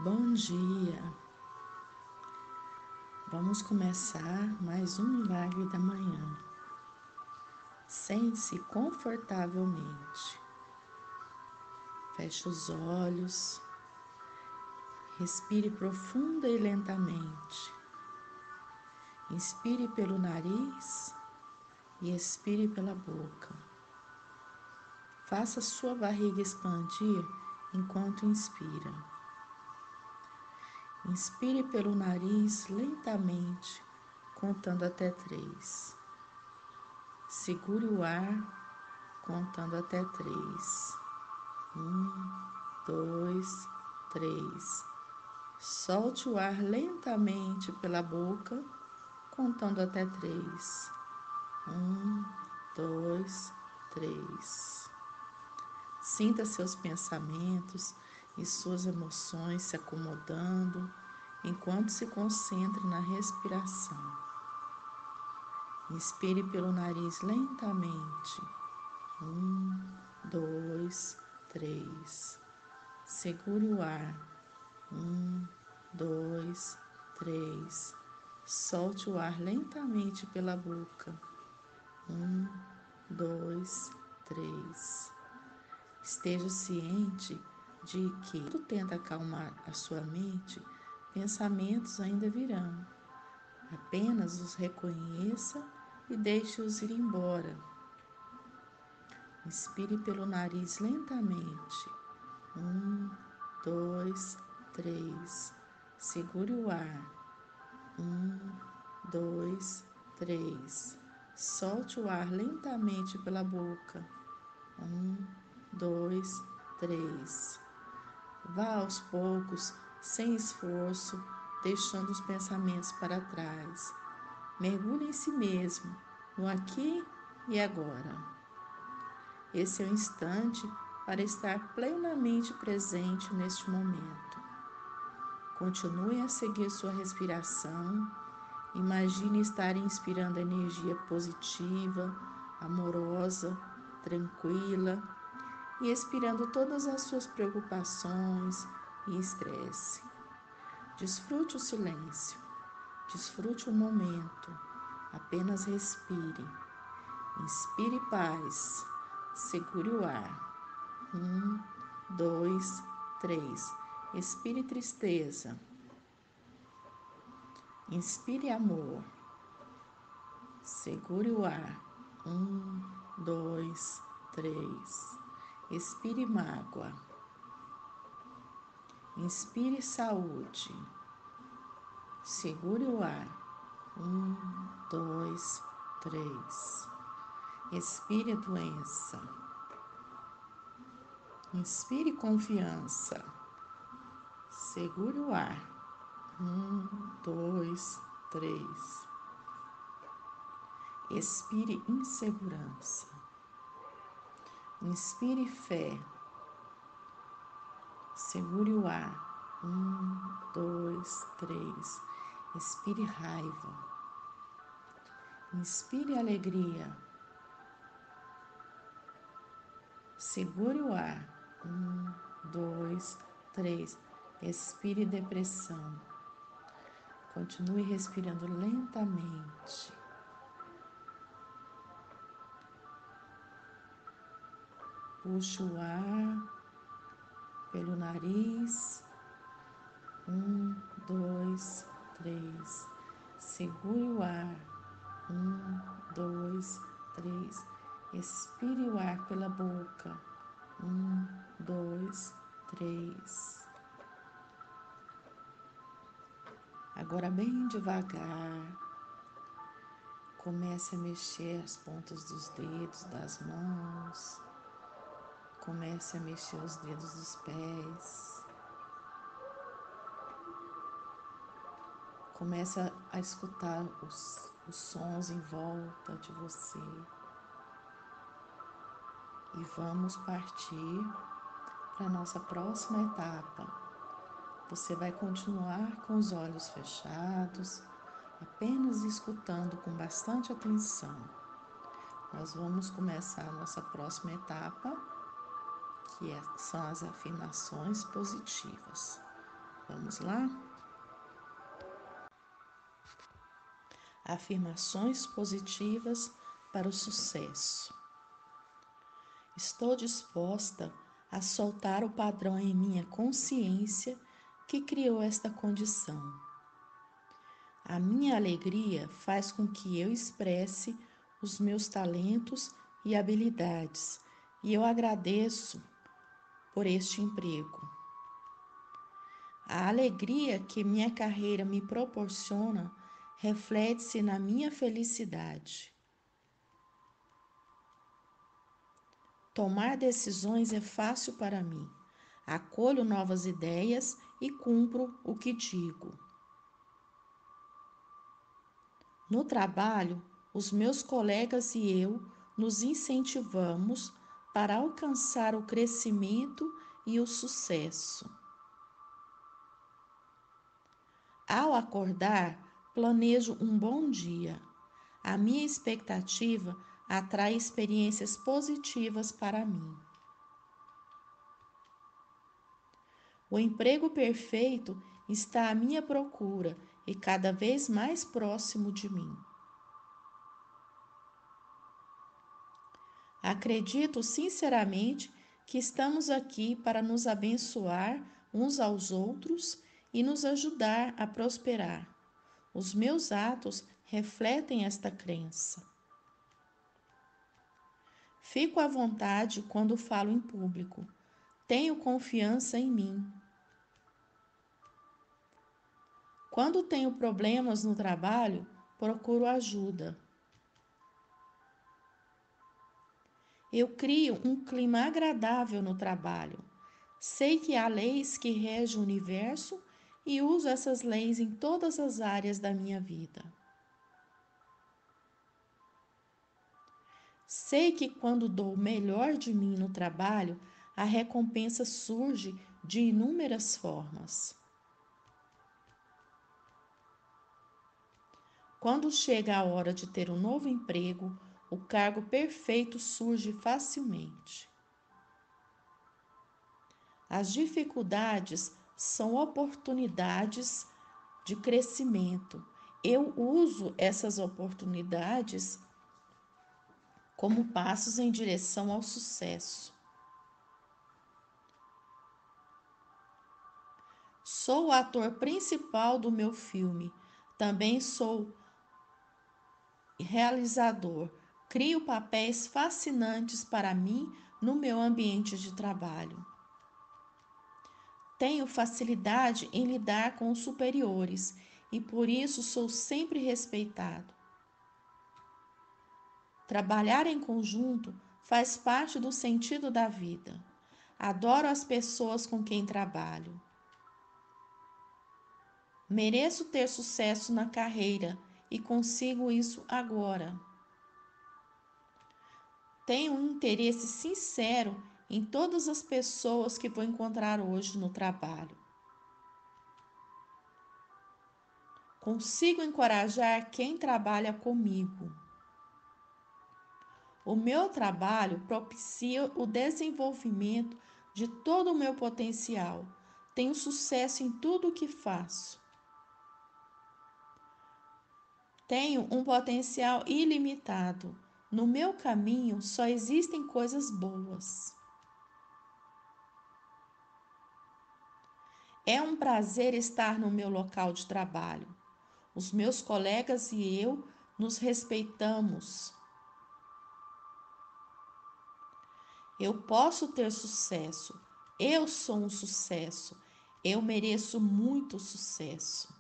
Bom dia! Vamos começar mais um milagre da manhã. Sente-se confortavelmente. Feche os olhos. Respire profunda e lentamente. Inspire pelo nariz e expire pela boca. Faça sua barriga expandir enquanto inspira. Inspire pelo nariz lentamente, contando até 3. Segure o ar, contando até 3. 1, 2, 3. Solte o ar lentamente pela boca, contando até 3. 1, 2, 3. Sinta seus pensamentos e suas emoções se acomodando enquanto se concentra na respiração. Inspire pelo nariz lentamente. 1, 2, 3. Segure o ar. 1, 2, 3. Solte o ar lentamente pela boca. 1, 2, 3. Esteja ciente de que, quando tenta acalmar a sua mente, pensamentos ainda virão. Apenas os reconheça e deixe-os ir embora. Inspire pelo nariz lentamente. 1, 2, 3. Segure o ar. 1, 2, 3. Solte o ar lentamente pela boca. 1, 2, 3. Vá aos poucos, sem esforço, deixando os pensamentos para trás. Mergulhe em si mesmo, no aqui e agora. Esse é o instante para estar plenamente presente neste momento. Continue a seguir sua respiração. Imagine estar inspirando energia positiva, amorosa, tranquila e expirando todas as suas preocupações e estresse. Desfrute o silêncio, desfrute o momento, apenas respire. Inspire paz, segure o ar. 1, 2, 3. Expire tristeza. Inspire amor. Segure o ar. 1, 2, 3. Expire mágoa. Inspire saúde. Segure o ar. 1, 2, 3. Expire a doença. Inspire confiança. Segure o ar. 1, 2, 3. Expire insegurança. Inspire fé. Segure o ar. 1, 2, 3. Expire raiva. Inspire alegria. Segure o ar. 1, 2, 3. Expire depressão. Continue respirando lentamente. Puxe o ar pelo nariz. 1, 2, 3. Segure o ar. 1, 2, 3. Expire o ar pela boca. 1, 2, 3. Agora, bem devagar, comece a mexer as pontas dos dedos das mãos. Comece a mexer os dedos dos pés. Comece a escutar os sons em volta de você. E vamos partir para a nossa próxima etapa. Você vai continuar com os olhos fechados, apenas escutando com bastante atenção. Nós vamos começar a nossa próxima etapa, que são as afirmações positivas. Vamos lá? Afirmações positivas para o sucesso. Estou disposta a soltar o padrão em minha consciência que criou esta condição. A minha alegria faz com que eu expresse os meus talentos e habilidades, e eu agradeço por este emprego. A alegria que minha carreira me proporciona reflete-se na minha felicidade. Tomar decisões é fácil para mim. Acolho novas ideias e cumpro o que digo. No trabalho, os meus colegas e eu nos incentivamos para alcançar o crescimento e o sucesso. Ao acordar, planejo um bom dia. A minha expectativa atrai experiências positivas para mim. O emprego perfeito está à minha procura e cada vez mais próximo de mim. Acredito sinceramente que estamos aqui para nos abençoar uns aos outros e nos ajudar a prosperar. Os meus atos refletem esta crença. Fico à vontade quando falo em público. Tenho confiança em mim. Quando tenho problemas no trabalho, procuro ajuda. Eu crio um clima agradável no trabalho. Sei que há leis que regem o universo e uso essas leis em todas as áreas da minha vida. Sei que quando dou o melhor de mim no trabalho, a recompensa surge de inúmeras formas. Quando chega a hora de ter um novo emprego, o cargo perfeito surge facilmente. As dificuldades são oportunidades de crescimento. Eu uso essas oportunidades como passos em direção ao sucesso. Sou o ator principal do meu filme. Também sou realizador. Crio papéis fascinantes para mim no meu ambiente de trabalho. Tenho facilidade em lidar com os superiores e por isso sou sempre respeitado. Trabalhar em conjunto faz parte do sentido da vida. Adoro as pessoas com quem trabalho. Mereço ter sucesso na carreira e consigo isso agora. Tenho um interesse sincero em todas as pessoas que vou encontrar hoje no trabalho. Consigo encorajar quem trabalha comigo. O meu trabalho propicia o desenvolvimento de todo o meu potencial. Tenho sucesso em tudo o que faço. Tenho um potencial ilimitado. No meu caminho só existem coisas boas. É um prazer estar no meu local de trabalho. Os meus colegas e eu nos respeitamos. Eu posso ter sucesso. Eu sou um sucesso. Eu mereço muito sucesso.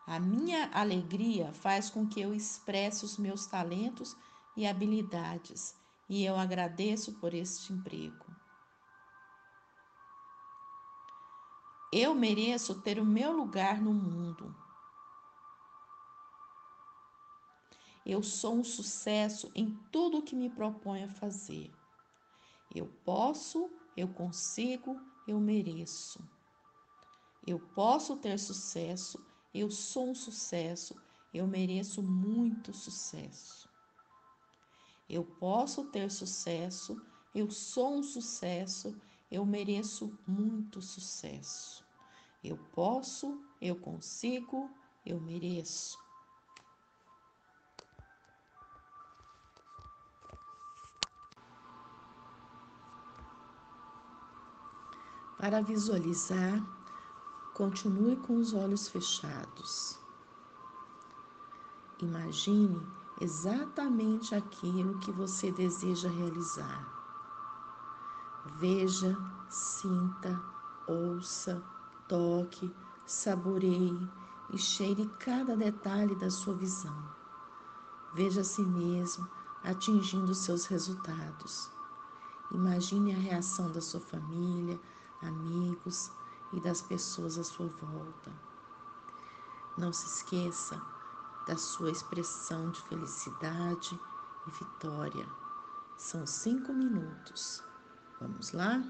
A minha alegria faz com que eu expresse os meus talentos e habilidades, e eu agradeço por este emprego. Eu mereço ter o meu lugar no mundo. Eu sou um sucesso em tudo o que me proponho a fazer. Eu posso, eu consigo, eu mereço. Eu posso ter sucesso, eu sou um sucesso, eu mereço muito sucesso. Eu posso ter sucesso, eu sou um sucesso, Eu mereço muito sucesso. Eu posso, eu consigo, eu mereço. Para visualizar, continue com os olhos fechados. Imagine exatamente aquilo que você deseja realizar. Veja, sinta, ouça, toque, saboreie e cheire cada detalhe da sua visão. Veja a si mesmo atingindo seus resultados. Imagine a reação da sua família, amigos e das pessoas à sua volta. Não se esqueça da sua expressão de felicidade e vitória. São 5 minutos. Vamos lá?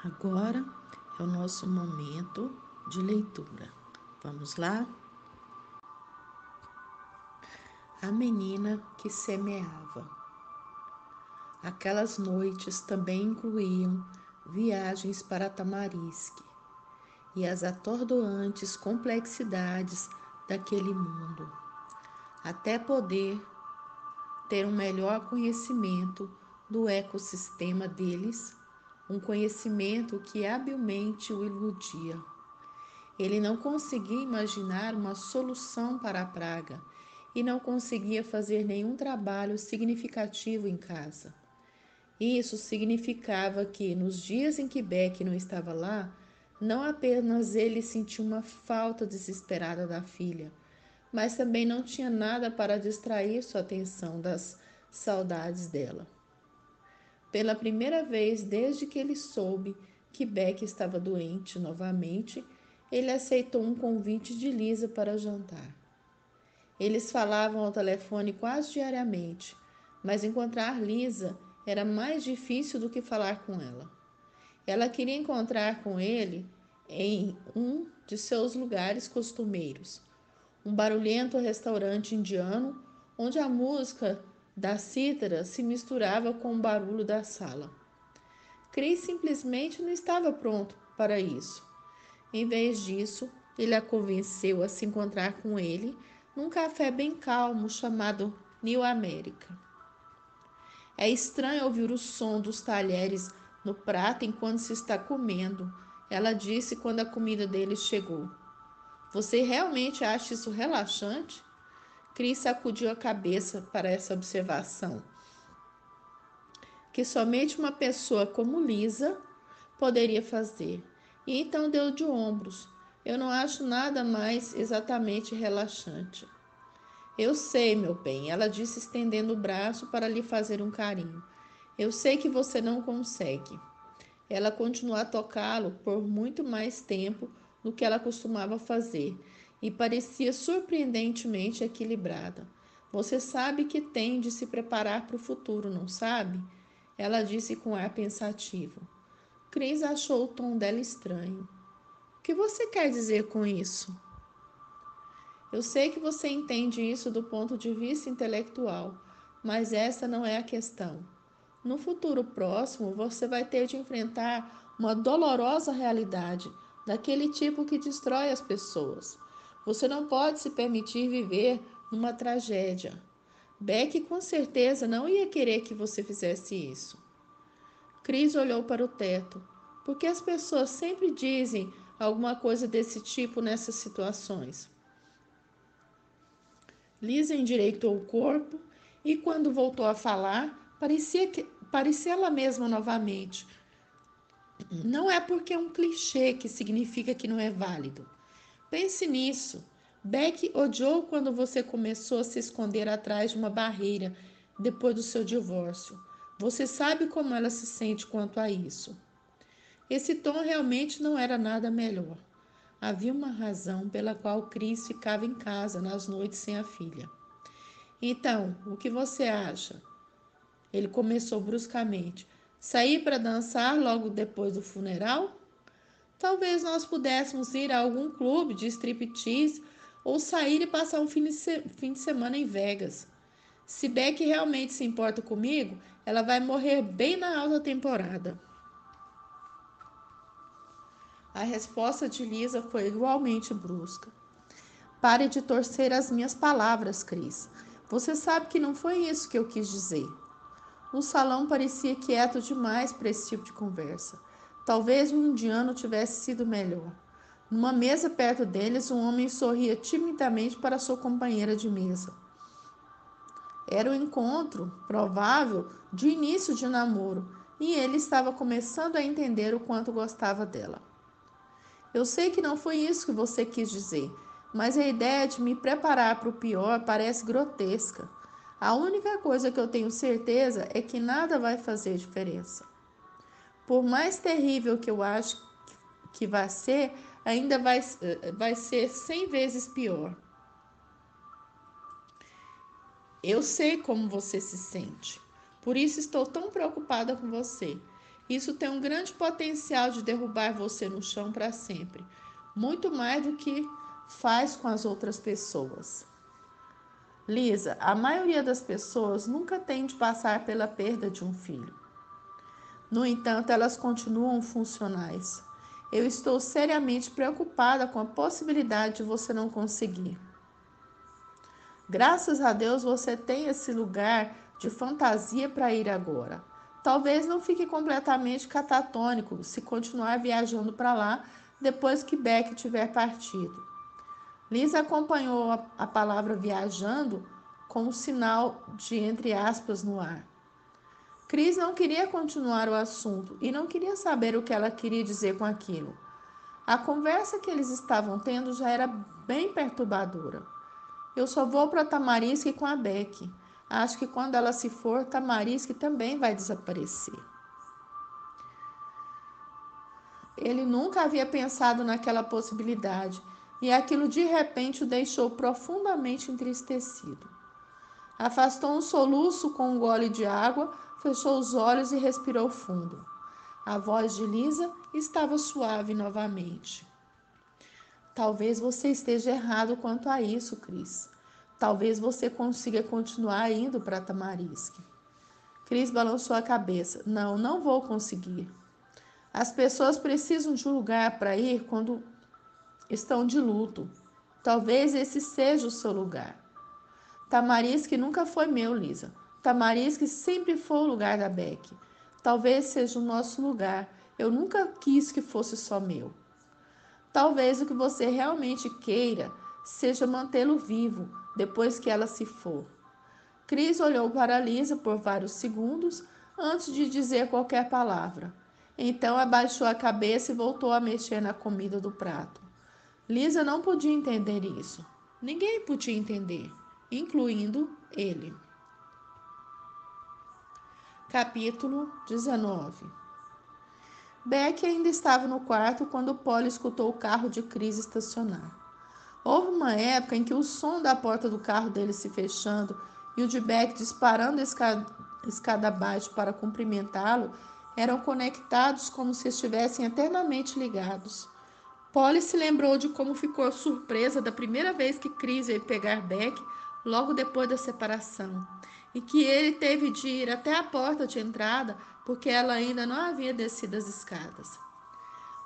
Agora é o nosso momento de leitura. Vamos lá? A menina que semeava. Aquelas noites também incluíam viagens para Tamarisque e as atordoantes complexidades daquele mundo, até poder ter um melhor conhecimento do ecossistema deles, um conhecimento que habilmente o iludia. Ele não conseguia imaginar uma solução para a praga e não conseguia fazer nenhum trabalho significativo em casa. Isso significava que, nos dias em que Beck não estava lá, não apenas ele sentia uma falta desesperada da filha, mas também não tinha nada para distrair sua atenção das saudades dela. Pela primeira vez desde que ele soube que Beck estava doente novamente, ele aceitou um convite de Lisa para jantar. Eles falavam ao telefone quase diariamente, mas encontrar Lisa era mais difícil do que falar com ela. Ela queria encontrar com ele em um de seus lugares costumeiros, um barulhento restaurante indiano onde a música da cítara se misturava com o barulho da sala. Chris simplesmente não estava pronto para isso. Em vez disso, ele a convenceu a se encontrar com ele num café bem calmo chamado New America. É estranho ouvir o som dos talheres no prato enquanto se está comendo, ela disse quando a comida dele chegou. Você realmente acha isso relaxante? Chris sacudiu a cabeça para essa observação, que somente uma pessoa como Lisa poderia fazer. E então deu de ombros. Eu não acho nada mais exatamente relaxante. Eu sei, meu bem, ela disse estendendo o braço para lhe fazer um carinho. Eu sei que você não consegue. Ela continuou a tocá-lo por muito mais tempo do que ela costumava fazer e parecia surpreendentemente equilibrada. Você sabe que tem de se preparar para o futuro, não sabe? Ela disse com ar pensativo. Chris achou o tom dela estranho. O que você quer dizer com isso? Eu sei que você entende isso do ponto de vista intelectual, mas essa não é a questão. No futuro próximo, você vai ter de enfrentar uma dolorosa realidade, daquele tipo que destrói as pessoas. Você não pode se permitir viver numa tragédia. Beck com certeza não ia querer que você fizesse isso. Chris olhou para o teto. Por que as pessoas sempre dizem alguma coisa desse tipo nessas situações? Lisa endireitou o corpo e, quando voltou a falar, parecia ela mesma novamente. Não é porque é um clichê que significa que não é válido. Pense nisso. Beck odiou quando você começou a se esconder atrás de uma barreira depois do seu divórcio. Você sabe como ela se sente quanto a isso. Esse tom realmente não era nada melhor. Havia uma razão pela qual Chris ficava em casa nas noites sem a filha. Então, o que você acha? Ele começou bruscamente. Sair para dançar logo depois do funeral? Talvez nós pudéssemos ir a algum clube de striptease ou sair e passar um fim de semana em Vegas. Se Beck realmente se importa comigo, ela vai morrer bem na alta temporada. A resposta de Lisa foi igualmente brusca. Pare de torcer as minhas palavras, Chris. Você sabe que não foi isso que eu quis dizer. O salão parecia quieto demais para esse tipo de conversa. Talvez o indiano tivesse sido melhor. Numa mesa perto deles, um homem sorria timidamente para sua companheira de mesa. Era o encontro provável de início de namoro, e ele estava começando a entender o quanto gostava dela. Eu sei que não foi isso que você quis dizer, mas a ideia de me preparar para o pior parece grotesca. A única coisa que eu tenho certeza é que nada vai fazer diferença. Por mais terrível que eu acho que vai ser, ainda vai ser 100 vezes pior. Eu sei como você se sente. Por isso estou tão preocupada com você. Isso tem um grande potencial de derrubar você no chão para sempre, muito mais do que faz com as outras pessoas. Lisa, a maioria das pessoas nunca tem de passar pela perda de um filho. No entanto, elas continuam funcionais. Eu estou seriamente preocupada com a possibilidade de você não conseguir. Graças a Deus você tem esse lugar de fantasia para ir agora. Talvez não fique completamente catatônico se continuar viajando para lá depois que Beck tiver partido. Lisa acompanhou a palavra viajando com um sinal de entre aspas no ar. Cris não queria continuar o assunto e não queria saber o que ela queria dizer com aquilo. A conversa que eles estavam tendo já era bem perturbadora. Eu só vou para Tamarisk com a Beck. Acho que quando ela se for, Tamarisk também vai desaparecer. Ele nunca havia pensado naquela possibilidade e aquilo de repente o deixou profundamente entristecido. Afastou um soluço com um gole de água, fechou os olhos e respirou fundo. A voz de Lisa estava suave novamente. Talvez você esteja errado quanto a isso, Cris. Talvez você consiga continuar indo para Tamarisk. Cris balançou a cabeça. Não, não vou conseguir. As pessoas precisam de um lugar para ir quando estão de luto. Talvez esse seja o seu lugar. Tamarisk nunca foi meu, Lisa. Tamarisk sempre foi o lugar da Beck. Talvez seja o nosso lugar. Eu nunca quis que fosse só meu. Talvez o que você realmente queira seja mantê-lo vivo depois que ela se for. Cris olhou para Lisa por vários segundos antes de dizer qualquer palavra. Então abaixou a cabeça e voltou a mexer na comida do prato. Lisa não podia entender isso. Ninguém podia entender, incluindo ele. Capítulo 19. Beck ainda estava no quarto quando Polly escutou o carro de Cris estacionar. Houve uma época em que o som da porta do carro dele se fechando e o de Beck disparando a escada abaixo para cumprimentá-lo eram conectados como se estivessem eternamente ligados. Polly se lembrou de como ficou surpresa da primeira vez que Chris veio pegar Beck logo depois da separação e que ele teve de ir até a porta de entrada porque ela ainda não havia descido as escadas.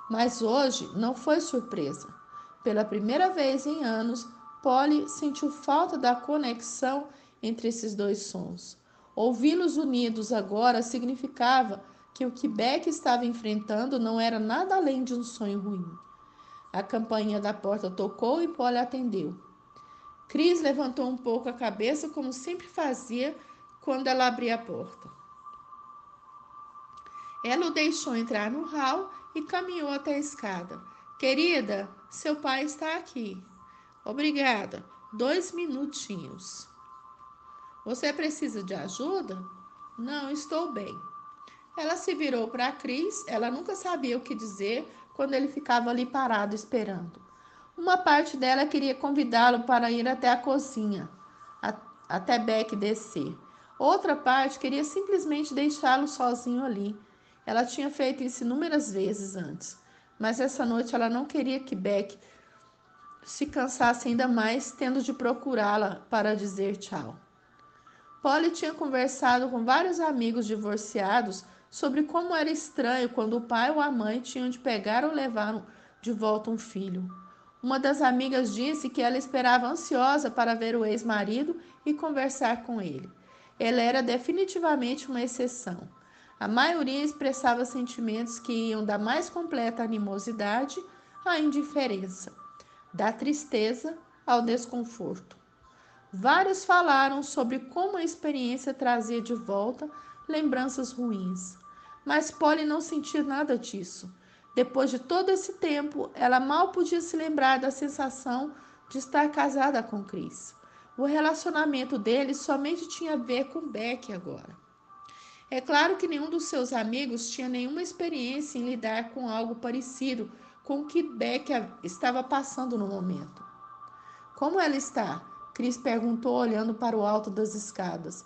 Mas hoje não foi surpresa. Pela primeira vez em anos, Polly sentiu falta da conexão entre esses dois sons. Ouvi-los unidos agora significava que o que Beck estava enfrentando não era nada além de um sonho ruim. A campainha da porta tocou e Polly atendeu. Chris levantou um pouco a cabeça, como sempre fazia quando ela abria a porta. Ela o deixou entrar no hall e caminhou até a escada. Querida, seu pai está aqui. Obrigada. 2 minutinhos. Você precisa de ajuda? Não, estou bem. Ela se virou para Chris. Ela nunca sabia o que dizer quando ele ficava ali parado esperando. Uma parte dela queria convidá-lo para ir até a cozinha, até Beck descer. Outra parte queria simplesmente deixá-lo sozinho ali. Ela tinha feito isso inúmeras vezes antes, mas essa noite ela não queria que Beck se cansasse ainda mais, tendo de procurá-la para dizer tchau. Polly tinha conversado com vários amigos divorciados sobre como era estranho quando o pai ou a mãe tinham de pegar ou levar de volta um filho. Uma das amigas disse que ela esperava ansiosa para ver o ex-marido e conversar com ele. Ela era definitivamente uma exceção. A maioria expressava sentimentos que iam da mais completa animosidade à indiferença, da tristeza ao desconforto. Vários falaram sobre como a experiência trazia de volta lembranças ruins, mas Polly não sentia nada disso. Depois de todo esse tempo, ela mal podia se lembrar da sensação de estar casada com Chris. O relacionamento deles somente tinha a ver com Beck agora. É claro que nenhum dos seus amigos tinha nenhuma experiência em lidar com algo parecido com o que Beck estava passando no momento. Como ela está? Chris perguntou olhando para o alto das escadas.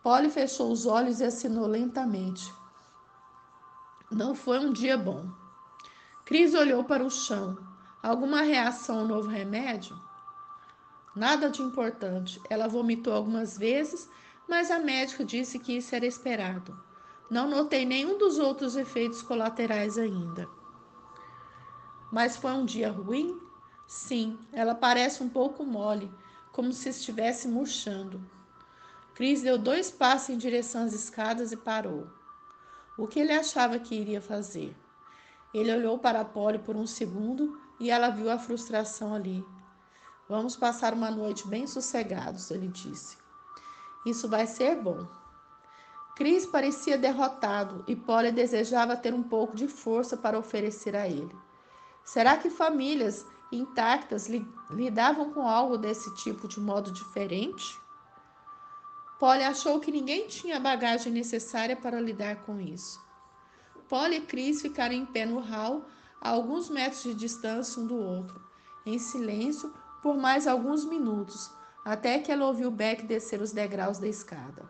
Polly fechou os olhos e assinou lentamente. Não foi um dia bom. Cris olhou para o chão. Alguma reação ao novo remédio? Nada de importante. Ela vomitou algumas vezes, mas a médica disse que isso era esperado. Não notei nenhum dos outros efeitos colaterais ainda. Mas foi um dia ruim? Sim, ela parece um pouco mole, como se estivesse murchando. Cris deu 2 passos em direção às escadas e parou. O que ele achava que iria fazer? Ele olhou para a Polly por um segundo e ela viu a frustração ali. Vamos passar uma noite bem sossegados, ele disse. Isso vai ser bom. Cris parecia derrotado e Polly desejava ter um pouco de força para oferecer a ele. Será que famílias intactas lidavam com algo desse tipo de modo diferente? Polly achou que ninguém tinha a bagagem necessária para lidar com isso. Polly e Cris ficaram em pé no hall, a alguns metros de distância um do outro, em silêncio por mais alguns minutos, até que ela ouviu Beck descer os degraus da escada.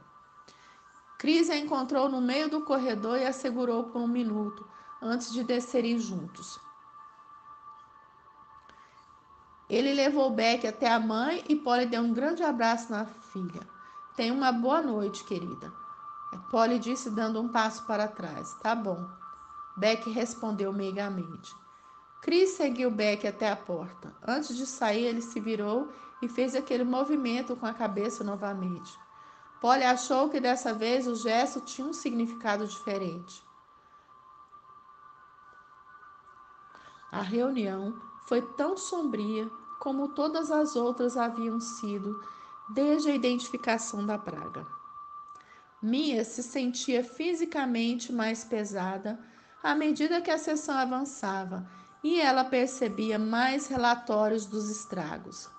Cris a encontrou no meio do corredor e a segurou por um minuto, antes de descerem juntos. Ele levou Beck até a mãe e Polly deu um grande abraço na filha. Tenha uma boa noite, querida. Polly disse, dando um passo para trás. Tá bom. Beck respondeu meigamente. Cris seguiu Beck até a porta. Antes de sair, ele se virou e fez aquele movimento com a cabeça novamente. Polly achou que dessa vez o gesto tinha um significado diferente. A reunião foi tão sombria como todas as outras haviam sido desde a identificação da praga. Mia se sentia fisicamente mais pesada à medida que a sessão avançava e ela percebia mais relatórios dos estragos.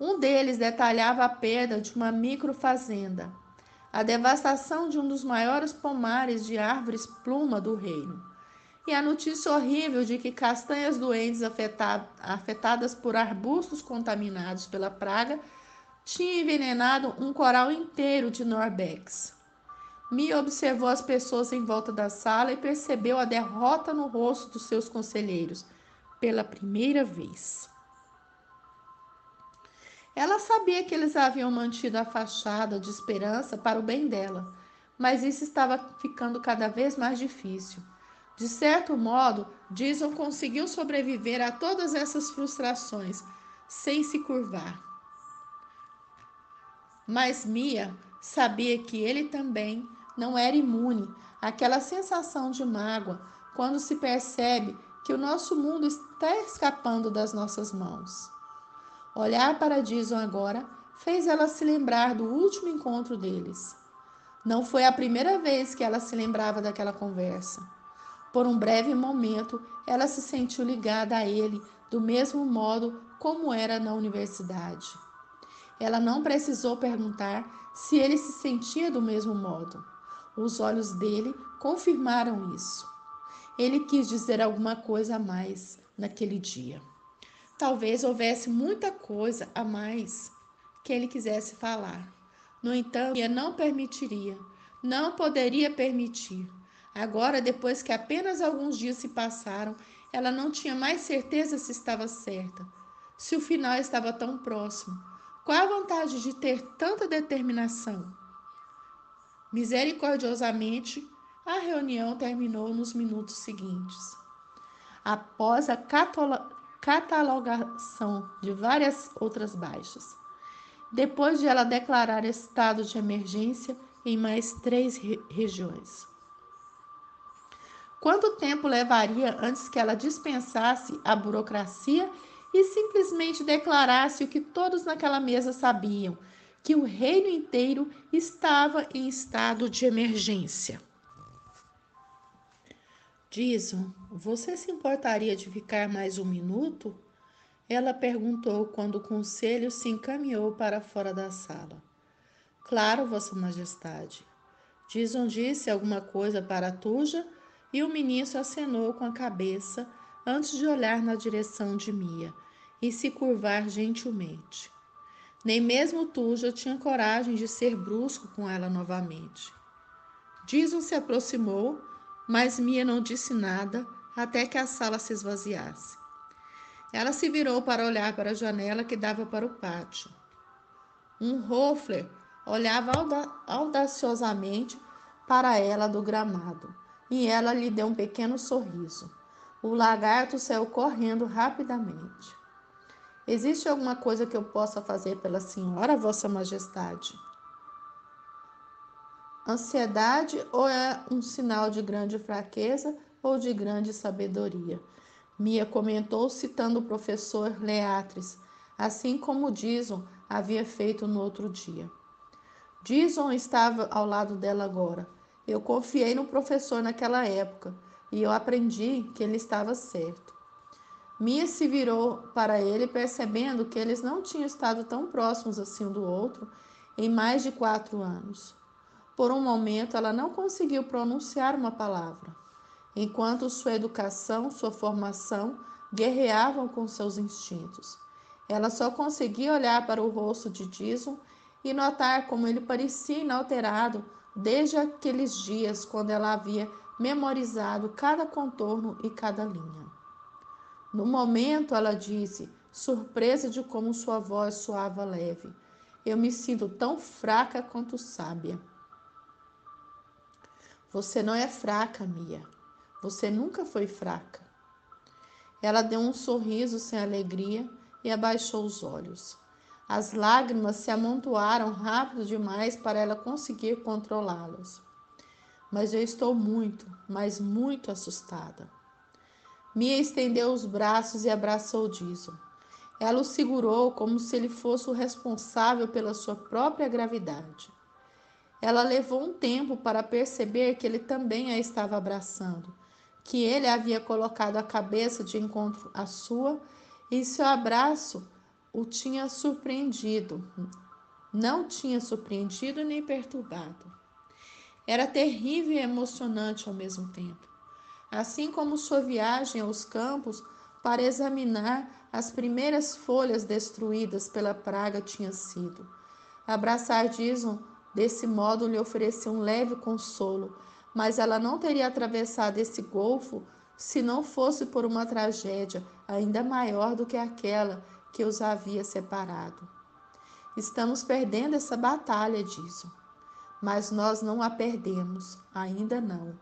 Um deles detalhava a perda de uma microfazenda, a devastação de um dos maiores pomares de árvores pluma do reino, e a notícia horrível de que castanhas doentes afetadas por arbustos contaminados pela praga tinham envenenado um coral inteiro de Norbex. Mia observou as pessoas em volta da sala e percebeu a derrota no rosto dos seus conselheiros, pela primeira vez. Ela sabia que eles haviam mantido a fachada de esperança para o bem dela, mas isso estava ficando cada vez mais difícil. De certo modo, Jason conseguiu sobreviver a todas essas frustrações, sem se curvar. Mas Mia sabia que ele também não era imune àquela sensação de mágoa quando se percebe que o nosso mundo está escapando das nossas mãos. Olhar para Jason agora fez ela se lembrar do último encontro deles. Não foi a primeira vez que ela se lembrava daquela conversa. Por um breve momento, ela se sentiu ligada a ele do mesmo modo como era na universidade. Ela não precisou perguntar se ele se sentia do mesmo modo. Os olhos dele confirmaram isso. Ele quis dizer alguma coisa a mais naquele dia. Talvez houvesse muita coisa a mais que ele quisesse falar. No entanto, Mia não permitiria, não poderia permitir. Agora, depois que apenas alguns dias se passaram, ela não tinha mais certeza se estava certa, se o final estava tão próximo. Qual a vantagem de ter tanta determinação? Misericordiosamente, a reunião terminou nos minutos seguintes. Após a catalogação de várias outras baixas. Depois de ela declarar estado de emergência em mais 3 regiões. Quanto tempo levaria antes que ela dispensasse a burocracia e simplesmente declarasse o que todos naquela mesa sabiam, que o reino inteiro estava em estado de emergência? Jason, você se importaria de ficar mais um minuto? Ela perguntou quando o conselho se encaminhou para fora da sala. Claro, Vossa Majestade. Jason disse alguma coisa para Tuja e o ministro acenou com a cabeça antes de olhar na direção de Mia e se curvar gentilmente. Nem mesmo Tuja tinha coragem de ser brusco com ela novamente. Jason se aproximou Mas Mia não disse nada até que a sala se esvaziasse. Ela se virou para olhar para a janela que dava para o pátio. Um Hoffler olhava audaciosamente para ela do gramado, e ela lhe deu um pequeno sorriso. O lagarto saiu correndo rapidamente. Existe alguma coisa que eu possa fazer pela senhora, Vossa Majestade? Ansiedade ou é um sinal de grande fraqueza ou de grande sabedoria? Mia comentou, citando o professor Leatres, assim como Dison havia feito no outro dia. Dison estava ao lado dela agora. Eu confiei no professor naquela época e eu aprendi que ele estava certo. Mia se virou para ele, percebendo que eles não tinham estado tão próximos assim um do outro em mais de 4 anos. Por um momento, ela não conseguiu pronunciar uma palavra, enquanto sua educação, sua formação guerreavam com seus instintos. Ela só conseguia olhar para o rosto de Dison e notar como ele parecia inalterado desde aqueles dias quando ela havia memorizado cada contorno e cada linha. No momento, ela disse, surpresa de como sua voz soava leve: eu me sinto tão fraca quanto sábia. Você não é fraca, Mia. Você nunca foi fraca. Ela deu um sorriso sem alegria e abaixou os olhos. As lágrimas se amontoaram rápido demais para ela conseguir controlá-las. Mas eu estou muito, mas muito assustada. Mia estendeu os braços e abraçou Dison. Ela o segurou como se ele fosse o responsável pela sua própria gravidade. Ela levou um tempo para perceber que ele também a estava abraçando, que ele havia colocado a cabeça de encontro à sua e seu abraço o tinha surpreendido. Não tinha surpreendido nem perturbado. Era terrível e emocionante ao mesmo tempo. Assim como sua viagem aos campos para examinar as primeiras folhas destruídas pela praga tinha sido. Abraçar Dison desse modo lhe ofereceu um leve consolo, mas ela não teria atravessado esse golfo se não fosse por uma tragédia ainda maior do que aquela que os havia separado. Estamos perdendo essa batalha, Dison, mas nós não a perdemos, ainda não.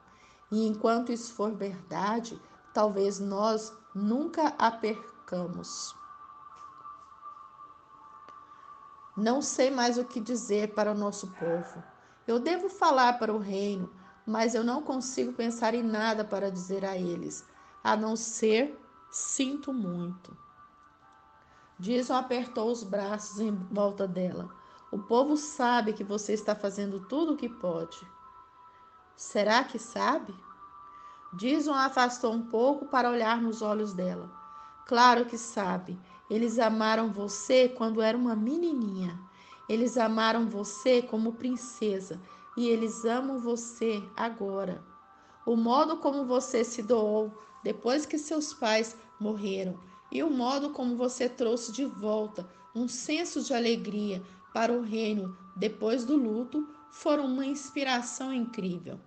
E enquanto isso for verdade, talvez nós nunca a percamos. Não sei mais o que dizer para o nosso povo. Eu devo falar para o reino, mas eu não consigo pensar em nada para dizer a eles, a não ser sinto muito. Dison apertou os braços em volta dela. O povo sabe que você está fazendo tudo o que pode. Será que sabe? Dison a afastou um pouco para olhar nos olhos dela. Claro que sabe. Eles amaram você quando era uma menininha. Eles amaram você como princesa e eles amam você agora. O modo como você se doou depois que seus pais morreram e o modo como você trouxe de volta um senso de alegria para o reino depois do luto foram uma inspiração incrível.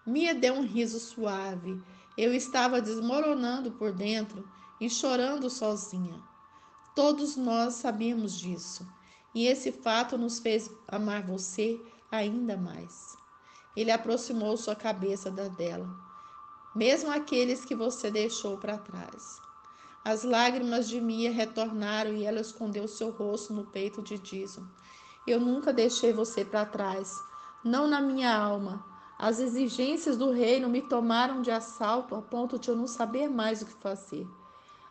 Mia deu um riso suave. Eu estava desmoronando por dentro e chorando sozinha. Todos nós sabíamos disso, e esse fato nos fez amar você ainda mais. Ele aproximou sua cabeça da dela, mesmo aqueles que você deixou para trás. As lágrimas de Mia retornaram e ela escondeu seu rosto no peito de Dison. Eu nunca deixei você para trás, não na minha alma. As exigências do reino me tomaram de assalto a ponto de eu não saber mais o que fazer.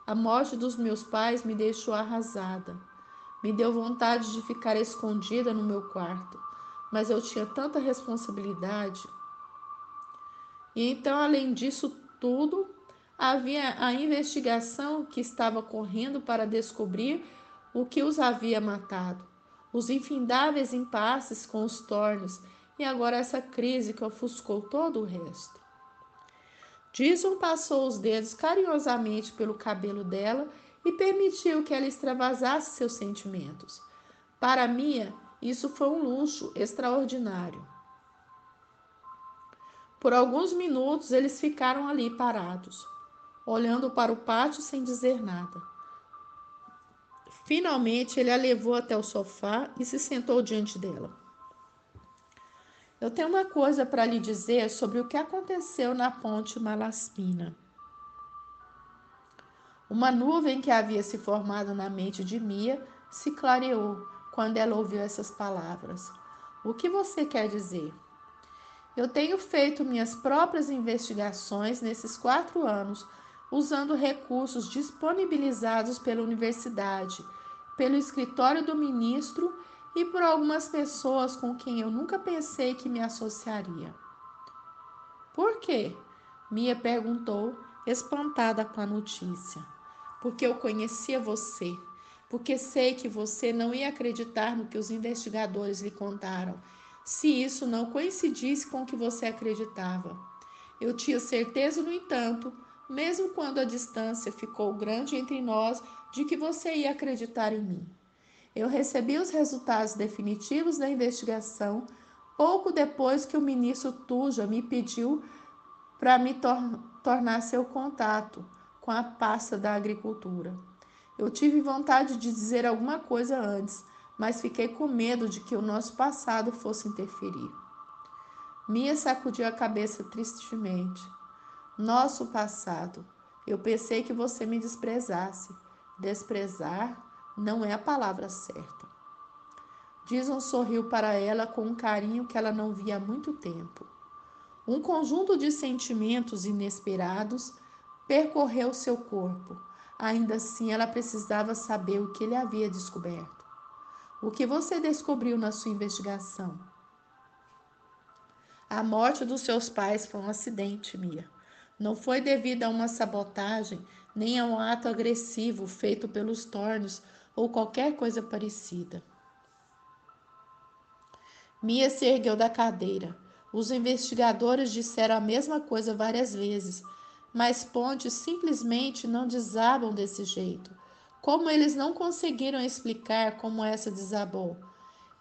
A morte dos meus pais me deixou arrasada. Me deu vontade de ficar escondida no meu quarto, mas eu tinha tanta responsabilidade. E então, além disso tudo, havia a investigação que estava correndo para descobrir o que os havia matado, os infindáveis impasses com os Tornos e agora essa crise que ofuscou todo o resto. Dison passou os dedos carinhosamente pelo cabelo dela e permitiu que ela extravasasse seus sentimentos. Para Mia, isso foi um luxo extraordinário. Por alguns minutos eles ficaram ali parados, olhando para o pátio sem dizer nada. Finalmente ele a levou até o sofá e se sentou diante dela. Eu tenho uma coisa para lhe dizer sobre o que aconteceu na ponte Malaspina. Uma nuvem que havia se formado na mente de Mia se clareou quando ela ouviu essas palavras. O que você quer dizer? Eu tenho feito minhas próprias investigações nesses 4 anos, usando recursos disponibilizados pela universidade, pelo escritório do ministro e por algumas pessoas com quem eu nunca pensei que me associaria. Por quê? Mia perguntou, espantada com a notícia. Porque eu conhecia você. Porque sei que você não ia acreditar no que os investigadores lhe contaram, se isso não coincidisse com o que você acreditava. Eu tinha certeza, no entanto, mesmo quando a distância ficou grande entre nós, de que você ia acreditar em mim. Eu recebi os resultados definitivos da investigação pouco depois que o ministro Tuja me pediu para me tornar seu contato com a pasta da agricultura. Eu tive vontade de dizer alguma coisa antes, mas fiquei com medo de que o nosso passado fosse interferir. Mia sacudiu a cabeça tristemente. Nosso passado. Eu pensei que você me desprezasse. Desprezar não é a palavra certa. Jason sorriu para ela com um carinho que ela não via há muito tempo. Um conjunto de sentimentos inesperados percorreu seu corpo. Ainda assim, ela precisava saber o que ele havia descoberto. O que você descobriu na sua investigação? A morte dos seus pais foi um acidente, Mia. Não foi devido a uma sabotagem, nem a um ato agressivo feito pelos Tornos ou qualquer coisa parecida. Mia se ergueu da cadeira. Os investigadores disseram a mesma coisa várias vezes, mas pontes simplesmente não desabam desse jeito. Como eles não conseguiram explicar como essa desabou?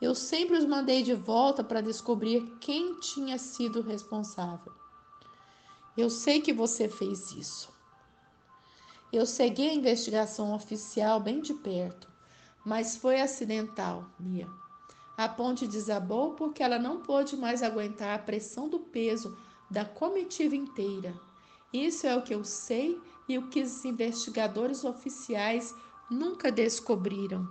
Eu sempre os mandei de volta para descobrir quem tinha sido responsável. Eu sei que você fez isso. Eu segui a investigação oficial bem de perto, mas foi acidental, Mia. A ponte desabou porque ela não pôde mais aguentar a pressão do peso da comitiva inteira. Isso é o que eu sei e o que os investigadores oficiais nunca descobriram.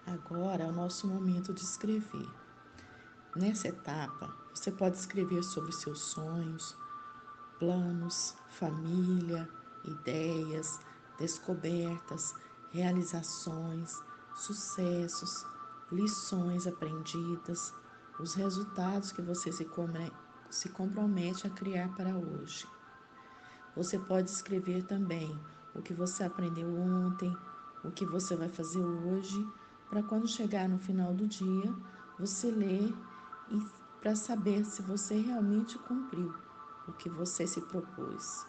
Agora é o nosso momento de escrever. Nessa etapa, você pode escrever sobre seus sonhos, planos, família, ideias, descobertas, realizações, sucessos, lições aprendidas, os resultados que você se compromete a criar para hoje. Você pode escrever também o que você aprendeu ontem, o que você vai fazer hoje, para quando chegar no final do dia, você ler e para saber se você realmente cumpriu o que você se propôs.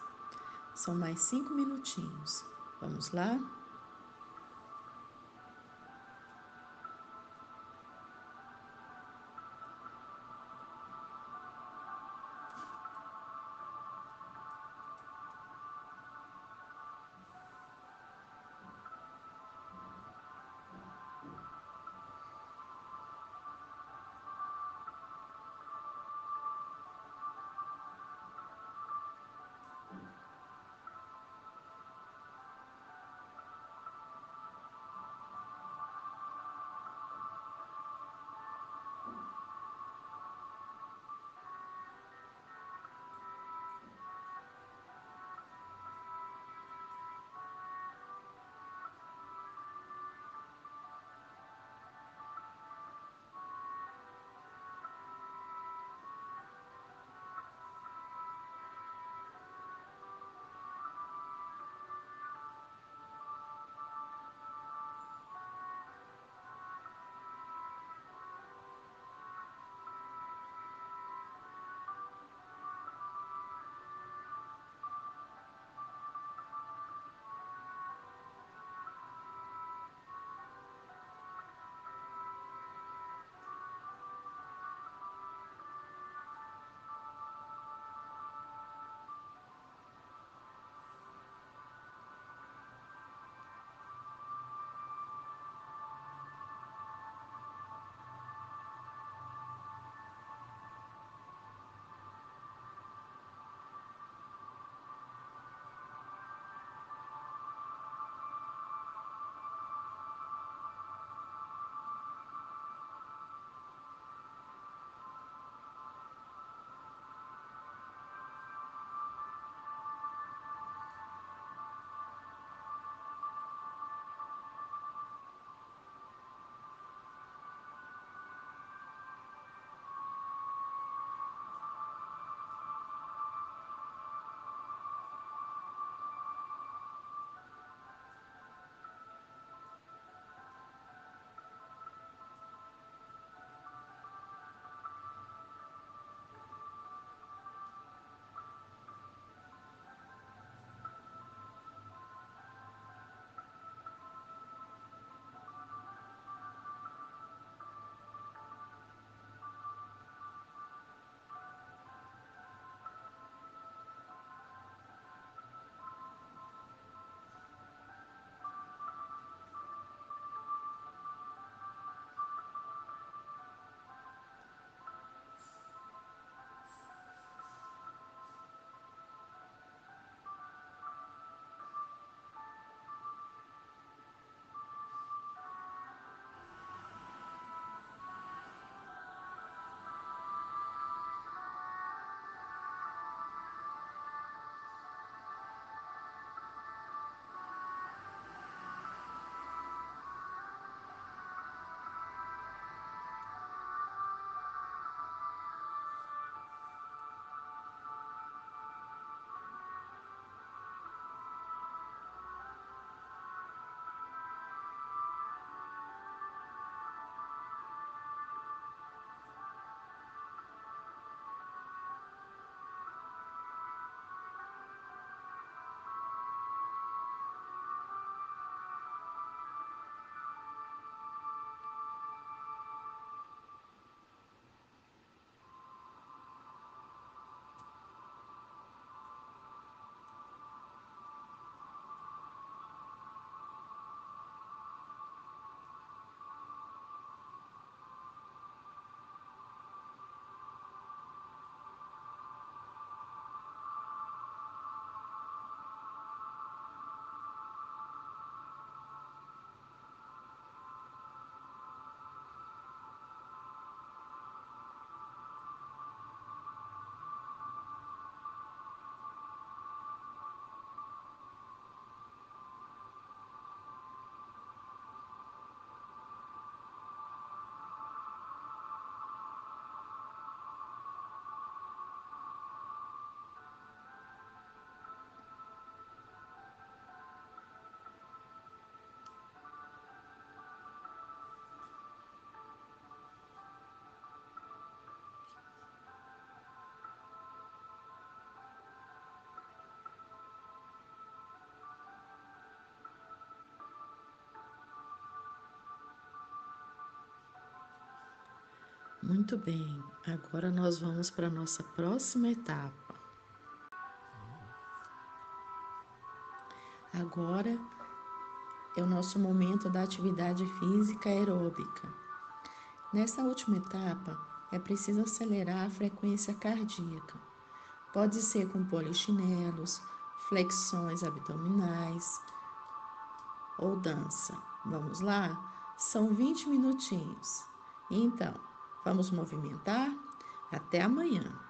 São mais 5 minutinhos. Vamos lá? Muito bem, agora nós vamos para a nossa próxima etapa. Agora é o nosso momento da atividade física aeróbica. Nessa última etapa, é preciso acelerar a frequência cardíaca. Pode ser com polichinelos, flexões abdominais ou dança. Vamos lá? São 20 minutinhos. Então, vamos movimentar? Até amanhã!